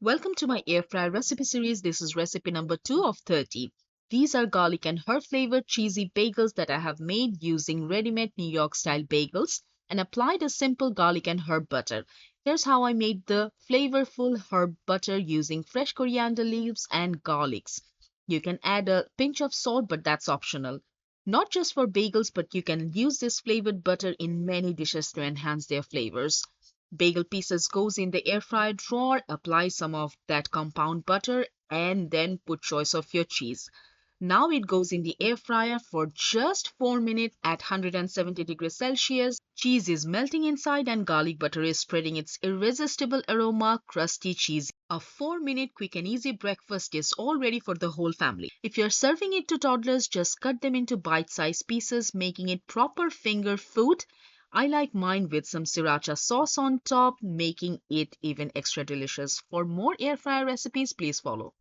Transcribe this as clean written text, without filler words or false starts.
Welcome to my air fryer recipe series. This is recipe number 2 of 30. These are garlic and herb flavored cheesy bagels that I have made using ready-made New York style bagels and applied a simple garlic and herb butter. Here's how I made the flavorful herb butter using fresh coriander leaves and garlics. You can add a pinch of salt, but that's optional. Not just for bagels, but you can use this flavored butter in many dishes to enhance their flavors. Bagel pieces goes in the air fryer drawer, apply some of that compound butter and then put choice of your cheese. Now it goes in the air fryer for just 4 minutes at 170 degrees Celsius. Cheese is melting inside and garlic butter is spreading its irresistible aroma, crusty cheese. A 4-minute quick and easy breakfast is all ready for the whole family. If you're serving it to toddlers, just cut them into bite-sized pieces, making it proper finger food. I like mine with some sriracha sauce on top, making it even extra delicious. For more air fryer recipes, please follow.